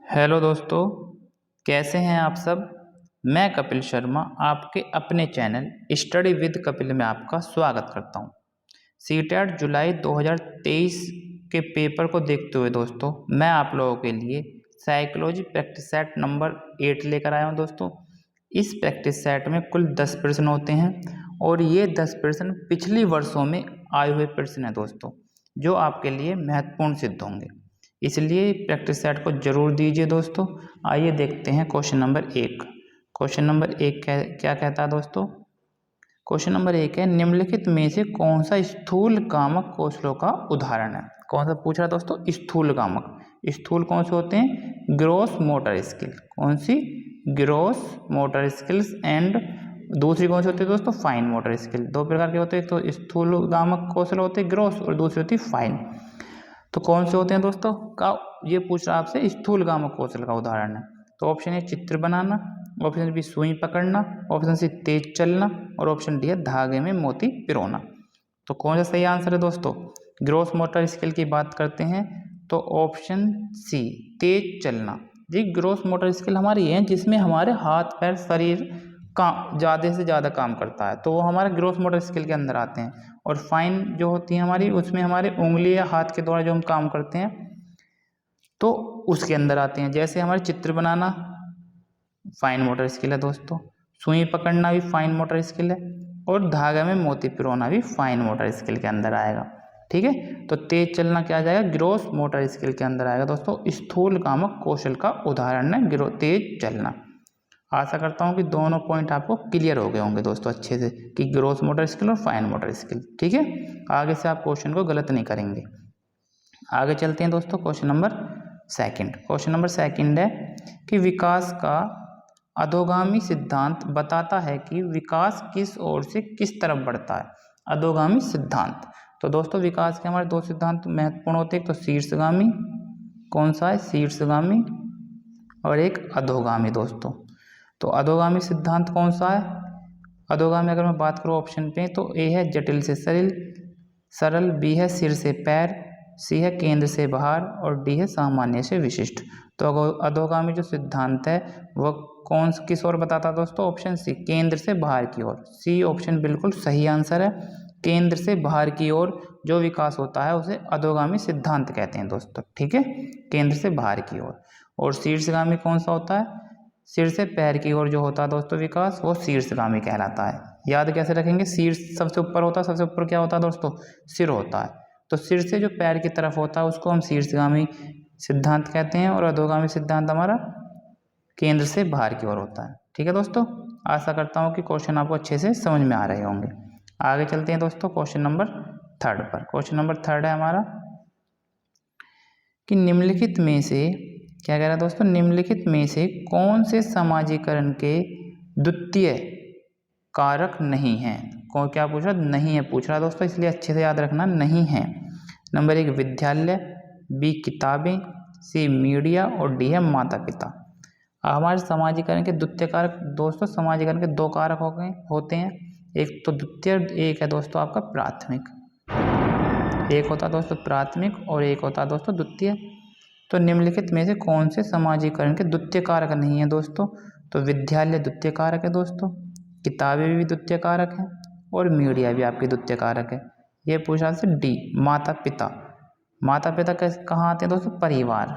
Hello दोस्तों, कैसे हैं आप सब। मैं कपिल शर्मा आपके अपने चैनल स्टडी विद कपिल में आपका स्वागत करता हूं। सीटेट जुलाई 2023 के पेपर को देखते हुए दोस्तों मैं आप लोगों के लिए साइकोलॉजी प्रैक्टिस सेट नंबर 8 लेकर आया हूं। दोस्तों इस प्रैक्टिस सेट में कुल 10 प्रश्न होते हैं और ये 10 प्रश्न पिछली वर्षों में आए हुए प्रश्न हैं दोस्तों, जो आपके लिए महत्वपूर्ण सिद्ध होंगे, इसलिए प्रैक्टिस सेट को जरूर दीजिए दोस्तों। आइए देखते हैं क्वेश्चन नंबर 1। क्वेश्चन नंबर 1 क्या कहता है दोस्तों। क्वेश्चन नंबर 1 है, निम्नलिखित में से कौन सा स्थूल कामक कौशलों का उदाहरण है। कौन सा पूछ रहा है दोस्तों, स्थूल कामक। स्थूल कौन से होते हैं, ग्रॉस मोटर स्किल। कौन सी, ग्रॉस मोटर स्किल्स। एंड दूसरी कौन सी होती है दोस्तों, फाइन मोटर स्किल। दो प्रकार के होते हैं, तो स्थूल कामक कौशल होते हैं ग्रॉस और दूसरी होती है फाइन। तो कौन से होते हैं दोस्तों का ये पूछ रहा है आपसे, स्थूल कामक कौशल का उदाहरण है। तो ऑप्शन ए चित्र बनाना, ऑप्शन बी सुई पकड़ना, ऑप्शन सी तेज चलना और ऑप्शन डी है धागे में मोती पिरोना। तो कौन सा सही आंसर है दोस्तों। ग्रॉस मोटर स्किल की बात करते हैं तो ऑप्शन सी तेज चलना। जी ग्रॉस मोटर स्किल हमारी है जिसमें हमारे हाथ पैर शरीर का ज़्यादा से ज़्यादा काम करता है, तो वो हमारे ग्रॉस मोटर स्किल के अंदर आते हैं। और फाइन जो होती है हमारी, उसमें हमारे उंगली या हाथ के द्वारा जो हम काम करते हैं तो उसके अंदर आते हैं। जैसे हमारे चित्र बनाना फाइन मोटर स्किल है दोस्तों, सुई पकड़ना भी फाइन मोटर स्किल है और धागे में मोती पिरोना भी फाइन मोटर स्किल के अंदर आएगा। ठीक है, तो तेज चलना क्या आ जाएगा, ग्रॉस मोटर स्किल के अंदर आएगा दोस्तों। स्थूल कामक कौशल का उदाहरण है तेज चलना। आशा करता हूँ कि दोनों पॉइंट आपको क्लियर हो गए होंगे दोस्तों अच्छे से, कि ग्रॉस मोटर स्किल और फाइन मोटर स्किल। ठीक है, आगे से आप क्वेश्चन को गलत नहीं करेंगे। आगे चलते हैं दोस्तों, क्वेश्चन नंबर 2। क्वेश्चन नंबर 2 है कि विकास का अधोगामी सिद्धांत बताता है कि विकास किस ओर से किस तरफ बढ़ता है। अधोगामी सिद्धांत, तो दोस्तों विकास के हमारे दो सिद्धांत महत्वपूर्ण होते हैं, तो शीर्षगामी, कौन सा है, शीर्षगामी, और एक अधोगामी दोस्तों। तो अधोगामी सिद्धांत कौन सा है। अधोगामी अगर मैं बात करूँ ऑप्शन पे, तो ए है जटिल से सरल, बी है सिर से पैर, सी है केंद्र से बाहर और डी है सामान्य से विशिष्ट। तो अधोगामी जो सिद्धांत है वह किस ओर बताता है दोस्तों, ऑप्शन सी केंद्र से बाहर की ओर। सी ऑप्शन बिल्कुल सही आंसर है। केंद्र से बाहर की ओर जो विकास होता है उसे अधोगामी सिद्धांत कहते हैं दोस्तों। ठीक है, केंद्र से बाहर की ओर। और शीर्षगामी कौन सा होता है, सिर से पैर की ओर जो होता है दोस्तों विकास, वो शीर्षगामी कहलाता है। याद कैसे रखेंगे, शीर्ष सबसे ऊपर होता है, सबसे ऊपर क्या होता है दोस्तों, सिर होता है। तो सिर से जो पैर की तरफ होता है उसको हम शीर्षगामी सिद्धांत कहते हैं, और अधोगामी सिद्धांत हमारा केंद्र से बाहर की ओर होता है। ठीक है दोस्तों, आशा करता हूँ कि क्वेश्चन आपको अच्छे से समझ में आ रहे होंगे। आगे चलते हैं दोस्तों क्वेश्चन नंबर 3 पर। क्वेश्चन नंबर 3 है हमारा कि निम्नलिखित में से, क्या कह रहा है दोस्तों, निम्नलिखित में से कौन से समाजीकरण के द्वितीय कारक नहीं है। कौन, क्या पूछ रहा, नहीं है पूछ रहा दोस्तों, इसलिए अच्छे से याद रखना, नहीं है। नंबर 1 विद्यालय, बी किताबें, सी मीडिया और डी है माता पिता। हमारे समाजीकरण के द्वितीय कारक दोस्तों, समाजीकरण के 2 कारक होते हैं, एक तो द्वितीय, एक है दोस्तों आपका प्राथमिक। एक होता है दोस्तों प्राथमिक और एक होता है दोस्तों द्वितीय। तो निम्नलिखित में से कौन से समाजीकरण के द्वितीय कारक नहीं है दोस्तों, तो विद्यालय द्वितीय कारक है दोस्तों, किताबें भी द्वितीय कारक हैं और मीडिया भी आपकी द्वितीय कारक है। ये पूछा से डी माता पिता। माता पिता कहाँ आते हैं दोस्तों, परिवार।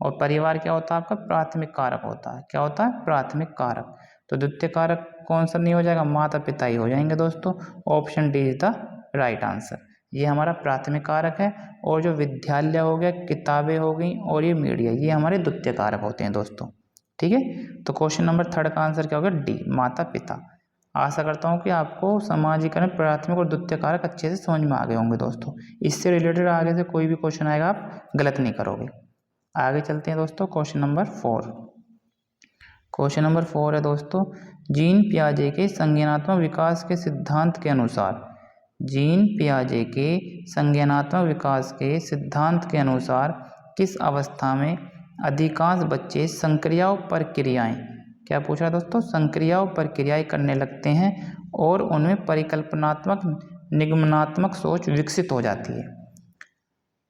और परिवार क्या होता है आपका, प्राथमिक कारक होता है। क्या होता है, प्राथमिक कारक। तो द्वितीय कारक कौन सा नहीं हो जाएगा, माता पिता ही हो जाएंगे दोस्तों। Option D is the right answer. ये हमारा प्राथमिक कारक है, और जो विद्यालय हो गया, किताबें हो गई और ये मीडिया, ये हमारे द्वितीय कारक होते हैं दोस्तों। ठीक है, तो क्वेश्चन नंबर 3 का आंसर क्या होगा, डी माता पिता। आशा करता हूँ कि आपको समाजीकरण प्राथमिक और द्वितीय कारक अच्छे से समझ में आ गए होंगे दोस्तों। इससे रिलेटेड आगे से कोई भी क्वेश्चन आएगा आप गलत नहीं करोगे। आगे चलते हैं दोस्तों क्वेश्चन नंबर 4। क्वेश्चन नंबर 4 है दोस्तों, जीन पियाजे के संज्ञानात्मक विकास के सिद्धांत के अनुसार, जीन पियाजे के संज्ञानात्मक विकास के सिद्धांत के अनुसार किस अवस्था में अधिकांश बच्चे संक्रिया प्रक्रियाएं, क्या पूछ रहा है दोस्तों, संक्रिया प्रक्रियाएं करने लगते हैं और उनमें परिकल्पनात्मक निगमनात्मक सोच विकसित हो जाती है।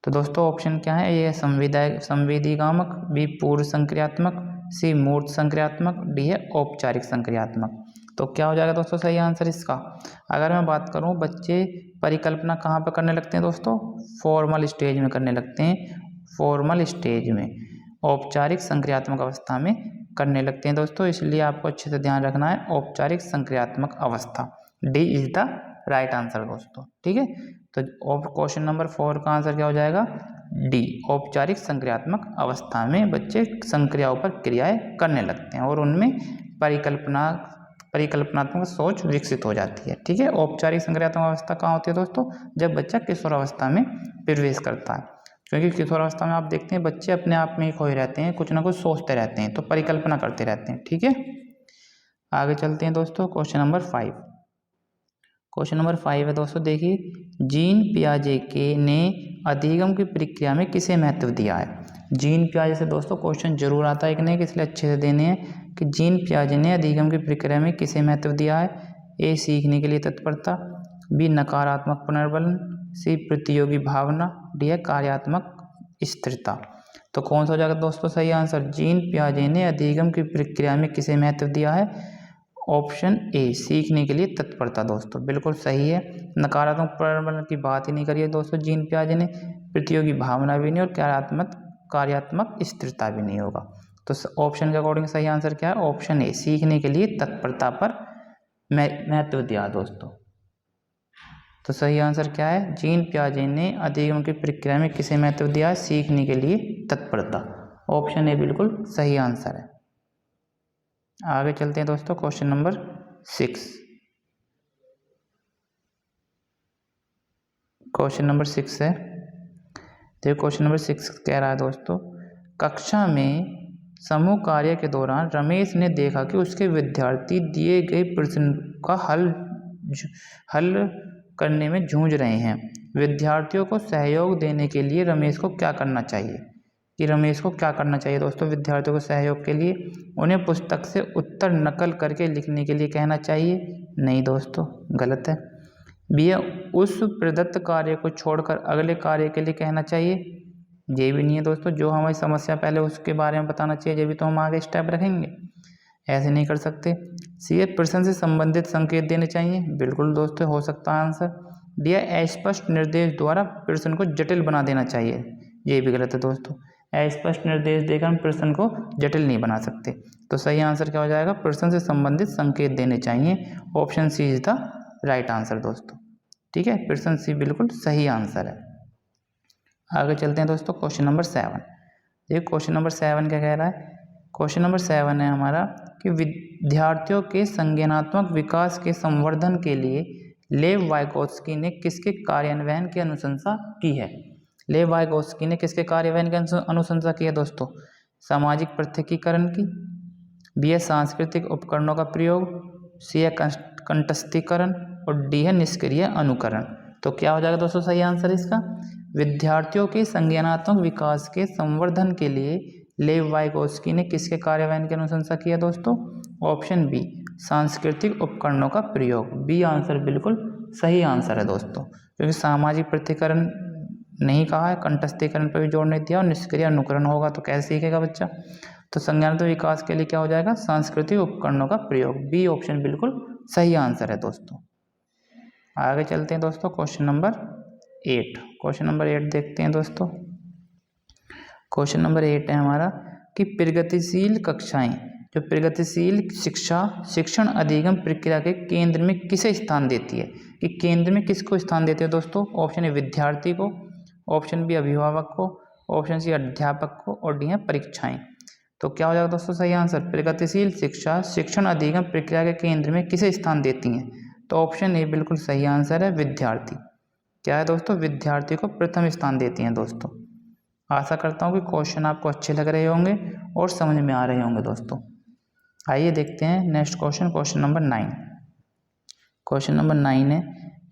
तो दोस्तों ऑप्शन क्या है, ये संवेदीगामक, बी पूर्व संक्रियात्मक, सी मूर्त संक्रियात्मक, डी है औपचारिक संक्रियात्मक। तो क्या हो जाएगा दोस्तों सही आंसर इसका। अगर मैं बात करूं बच्चे परिकल्पना कहाँ पर करने लगते हैं दोस्तों, फॉर्मल स्टेज में करने लगते हैं, फॉर्मल स्टेज में, औपचारिक संक्रियात्मक अवस्था में करने लगते हैं दोस्तों, इसलिए आपको अच्छे से ध्यान रखना है औपचारिक संक्रियात्मक अवस्था। D is the right answer दोस्तों, ठीक है। तो क्वेश्चन नंबर 4 का आंसर क्या हो जाएगा, डी औपचारिक संक्रियात्मक अवस्था में बच्चे संक्रियाओं पर क्रियाएं करने लगते हैं और उनमें परिकल्पनात्मक सोच विकसित हो जाती है, ठीक है। औपचारिक संक्रियात्मक अवस्था कहाँ होती है दोस्तों, जब बच्चा किशोरावस्था में प्रवेश करता है, क्योंकि किशोरावस्था में आप देखते हैं बच्चे अपने आप में ही खोए रहते हैं, कुछ ना कुछ सोचते रहते हैं, तो परिकल्पना करते रहते हैं, ठीक है। आगे चलते हैं दोस्तों, क्वेश्चन नंबर 5। क्वेश्चन नंबर 5 है दोस्तों, देखिए, जीन पियाजे ने अधिगम की प्रक्रिया में किसे महत्व दिया है। जीन पियाजे से दोस्तों क्वेश्चन जरूर आता है कि नहीं, इसलिए अच्छे से देने हैं कि जीन पियाजे ने अधिगम की प्रक्रिया में किसे महत्व दिया है। ए सीखने के लिए तत्परता, बी नकारात्मक पुनर्बलन, सी प्रतियोगी भावना, डी है कार्यात्मक स्थिरता। तो कौन सा हो जाएगा दोस्तों सही आंसर, जीन पियाजे ने अधिगम की प्रक्रिया में किसे महत्व दिया है, ऑप्शन ए सीखने के लिए तत्परता दोस्तों, बिल्कुल सही है। नकारात्मक पुनर्बलन की बात ही नहीं करी है दोस्तों जीन पियाजे ने, प्रतियोगी भावना भी नहीं और कार्यात्मक स्थिरता भी नहीं होगा। तो ऑप्शन के अकॉर्डिंग सही आंसर क्या है, ऑप्शन ए सीखने के लिए तत्परता पर महत्व दिया दोस्तों। तो सही आंसर क्या है, जीन पियाजे ने अधिगम की प्रक्रिया में किसे महत्व दिया है, सीखने के लिए तत्परता। ऑप्शन ए बिल्कुल सही आंसर है। आगे चलते हैं दोस्तों, क्वेश्चन नंबर 6। क्वेश्चन नंबर 6 है, तो क्वेश्चन नंबर 6 कह रहा है दोस्तों, कक्षा में समूह कार्य के दौरान रमेश ने देखा कि उसके विद्यार्थी दिए गए प्रश्न का हल करने में जूझ रहे हैं। विद्यार्थियों को सहयोग देने के लिए रमेश को क्या करना चाहिए, कि रमेश को क्या करना चाहिए दोस्तों विद्यार्थियों को सहयोग के लिए, उन्हें पुस्तक से उत्तर नकल करके लिखने के लिए कहना चाहिए, नहीं दोस्तों गलत है। बी उस प्रदत्त कार्य को छोड़कर अगले कार्य के लिए कहना चाहिए, ये भी नहीं है दोस्तों, जो हमारी समस्या पहले उसके बारे में बताना चाहिए, जब भी तो हम आगे स्टेप रखेंगे, ऐसे नहीं कर सकते। सी प्रश्न से संबंधित संकेत देने चाहिए, बिल्कुल दोस्तों हो सकता है आंसर। डी अस्पष्ट निर्देश द्वारा प्रश्न को जटिल बना देना चाहिए, ये भी गलत है दोस्तों, अस्पष्ट निर्देश देकर हम प्रश्न को जटिल नहीं बना सकते। तो सही आंसर क्या हो जाएगा, प्रश्न से संबंधित संकेत देने चाहिए, option C is the right answer दोस्तों, ठीक है। प्रश्न सी बिल्कुल सही आंसर है। आगे चलते हैं दोस्तों, क्वेश्चन नंबर 7। देखिए क्वेश्चन नंबर 7 क्या कह रहा है, क्वेश्चन नंबर 7 है हमारा कि विद्यार्थियों के संज्ञानात्मक विकास के संवर्धन के लिए लेव वाइगोत्स्की ने किसके कार्यान्वयन की अनुशंसा की है। लेव वाइगोत्स्की ने किसके कार्यान्वयन की अनुशंसा की है दोस्तों, सामाजिक पृथकीकरण की, बी है सांस्कृतिक उपकरणों का प्रयोग, सी है कंठस्थीकरण और डी है निष्क्रिय अनुकरण। तो क्या हो जाएगा दोस्तों सही आंसर इसका, विद्यार्थियों के संज्ञानात्मक विकास के संवर्धन के लिए लेव वाइगोत्स्की ने किसके कार्यान्वयन की अनुशंसा की है दोस्तों, ऑप्शन बी सांस्कृतिक उपकरणों का प्रयोग, बी आंसर बिल्कुल सही आंसर है दोस्तों, क्योंकि सामाजिक पृथक्करण नहीं कहा है, कंठस्थीकरण पर भी जोर नहीं दिया और निष्क्रिय अनुकरण होगा तो कैसे सीखेगा बच्चा। तो संज्ञानात्मक विकास के लिए क्या हो जाएगा, सांस्कृतिक उपकरणों का प्रयोग, बी ऑप्शन बिल्कुल सही आंसर है दोस्तों। आगे चलते हैं दोस्तों, क्वेश्चन नंबर 8। क्वेश्चन नंबर 8 देखते हैं दोस्तों। क्वेश्चन नंबर 8 है हमारा कि प्रगतिशील कक्षाएं, जो प्रगतिशील शिक्षण अधिगम प्रक्रिया के केंद्र में किसे स्थान देती है, कि केंद्र में किसको स्थान देते हैं दोस्तों, ऑप्शन ए विद्यार्थी को, ऑप्शन बी अभिभावक को, ऑप्शन सी अध्यापक को और डी है परीक्षाएं। तो क्या हो जाएगा दोस्तों सही आंसर, प्रगतिशील शिक्षण अधिगम प्रक्रिया के केंद्र में किसे स्थान देती हैं, तो ऑप्शन ए बिल्कुल सही आंसर है, विद्यार्थी। क्या है दोस्तों, विद्यार्थी को प्रथम स्थान देती हैं दोस्तों। आशा करता हूँ कि क्वेश्चन आपको अच्छे लग रहे होंगे और समझ में आ रहे होंगे दोस्तों। आइए देखते हैं next question, question number 9। Question number 9 है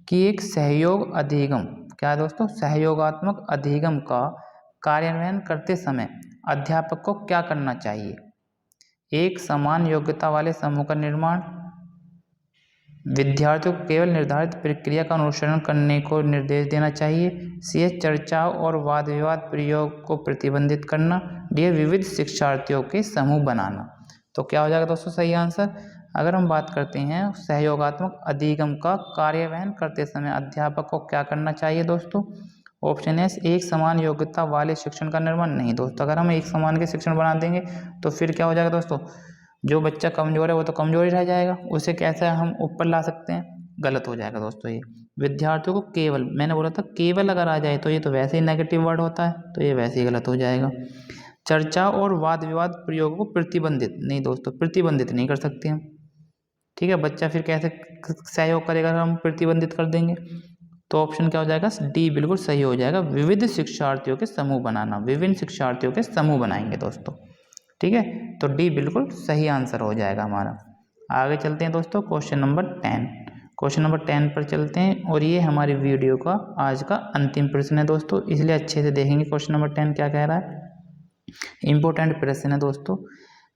कि एक सहयोग अधिगम, क्या है दोस्तों, सहयोगात्मक अधिगम का कार्यान्वयन करते समय अध्यापक को क्या करना चाहिए, एक समान योग्यता वाले समूह का निर्माण, विद्यार्थियों को केवल निर्धारित प्रक्रिया का अनुसरण करने को निर्देश देना चाहिए। सी है चर्चाओं और वाद विवाद प्रयोग को प्रतिबंधित करना। डी है विविध शिक्षार्थियों के समूह बनाना। तो क्या हो जाएगा दोस्तों सही आंसर? अगर हम बात करते हैं सहयोगात्मक अधिगम का कार्यान्वयन करते समय अध्यापक को क्या करना चाहिए दोस्तों? ऑप्शन है एक समान योग्यता वाले शिक्षण का निर्माण। नहीं दोस्तों, अगर हम एक समान के शिक्षण बना देंगे तो फिर क्या हो जाएगा दोस्तों? जो बच्चा कमज़ोर है वो तो कमज़ोर ही रह जाएगा, उसे कैसे हम ऊपर ला सकते हैं? गलत हो जाएगा दोस्तों ये। विद्यार्थियों को केवल, मैंने बोला था केवल अगर आ जाए तो ये तो वैसे ही नेगेटिव वर्ड होता है, तो ये वैसे ही गलत हो जाएगा। चर्चा और वाद विवाद प्रयोग को प्रतिबंधित, नहीं दोस्तों प्रतिबंधित नहीं कर सकते हम। ठीक है, बच्चा फिर कैसे सहयोग करेगा अगर हम प्रतिबंधित कर देंगे? तो ऑप्शन क्या हो जाएगा? डी बिल्कुल सही हो जाएगा, विविध शिक्षार्थियों के समूह बनाना। विभिन्न शिक्षार्थियों के समूह बनाएंगे दोस्तों। ठीक है, तो डी बिल्कुल सही आंसर हो जाएगा हमारा। आगे चलते हैं दोस्तों क्वेश्चन नंबर 10। क्वेश्चन नंबर 10 पर चलते हैं और ये हमारी वीडियो का आज का अंतिम प्रश्न है दोस्तों, इसलिए अच्छे से देखेंगे क्वेश्चन नंबर 10 क्या कह रहा है। इंपॉर्टेंट प्रश्न है दोस्तों।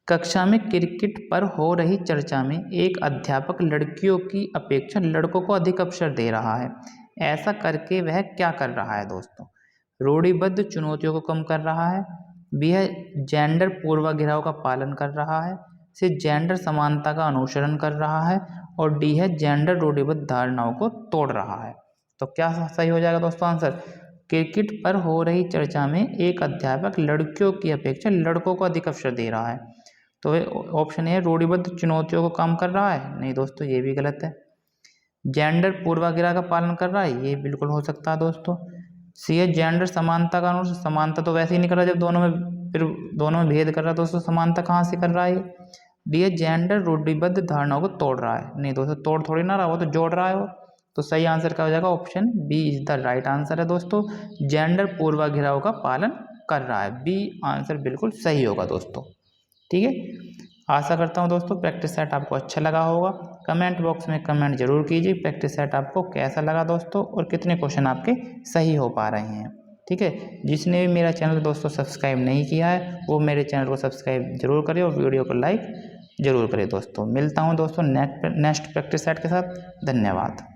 कक्षा में क्रिकेट पर हो रही चर्चा में एक अध्यापक लड़कियों की अपेक्षा लड़कों को अधिक अवसर दे रहा है, ऐसा करके वह क्या कर रहा है दोस्तों? रूढ़िबद्ध चुनौतियों को कम कर रहा है, बी है जेंडर पूर्वाग्रहों का पालन कर रहा है, सी जेंडर समानता का अनुसरण कर रहा है, और डी है जेंडर रूढ़िबद्ध धारणाओं को तोड़ रहा है। तो क्या सही हो जाएगा दोस्तों आंसर? क्रिकेट पर हो रही चर्चा में एक अध्यापक लड़कियों की अपेक्षा लड़कों को अधिक अवसर दे रहा है, तो ऑप्शन ए रूढ़िबद्ध चुनौतियों को कम कर रहा है। नहीं दोस्तों, ये भी गलत है। जेंडर पूर्वाग्रह का पालन कर रहा है, ये बिल्कुल हो सकता है दोस्तों। सी है जेंडर समानता का अनुसार, समानता तो वैसे ही नहीं कर रहा जब दोनों में, फिर दोनों में भेद कर रहा है दोस्तों, समानता कहाँ से कर रहा है? डी है जेंडर रूढ़िबद्ध धारणाओं को तोड़ रहा है। नहीं दोस्तों, तोड़ थोड़ी ना रहा, वो तो जोड़ रहा है वो। तो सही आंसर क्या हो जाएगा? Option B is the right answer है दोस्तों, जेंडर पूर्वाग्रहों का पालन कर रहा है। बी आंसर बिल्कुल सही होगा दोस्तों। ठीक है, आशा करता हूँ दोस्तों प्रैक्टिस सेट आपको अच्छा लगा होगा। कमेंट बॉक्स में कमेंट जरूर कीजिए प्रैक्टिस सेट आपको कैसा लगा दोस्तों, और कितने क्वेश्चन आपके सही हो पा रहे हैं। ठीक है, जिसने भी मेरा चैनल दोस्तों सब्सक्राइब नहीं किया है वो मेरे चैनल को सब्सक्राइब जरूर करें और वीडियो को लाइक जरूर करें दोस्तों। मिलता हूँ दोस्तों नेक्स्ट प्रैक्टिस सेट के साथ। धन्यवाद।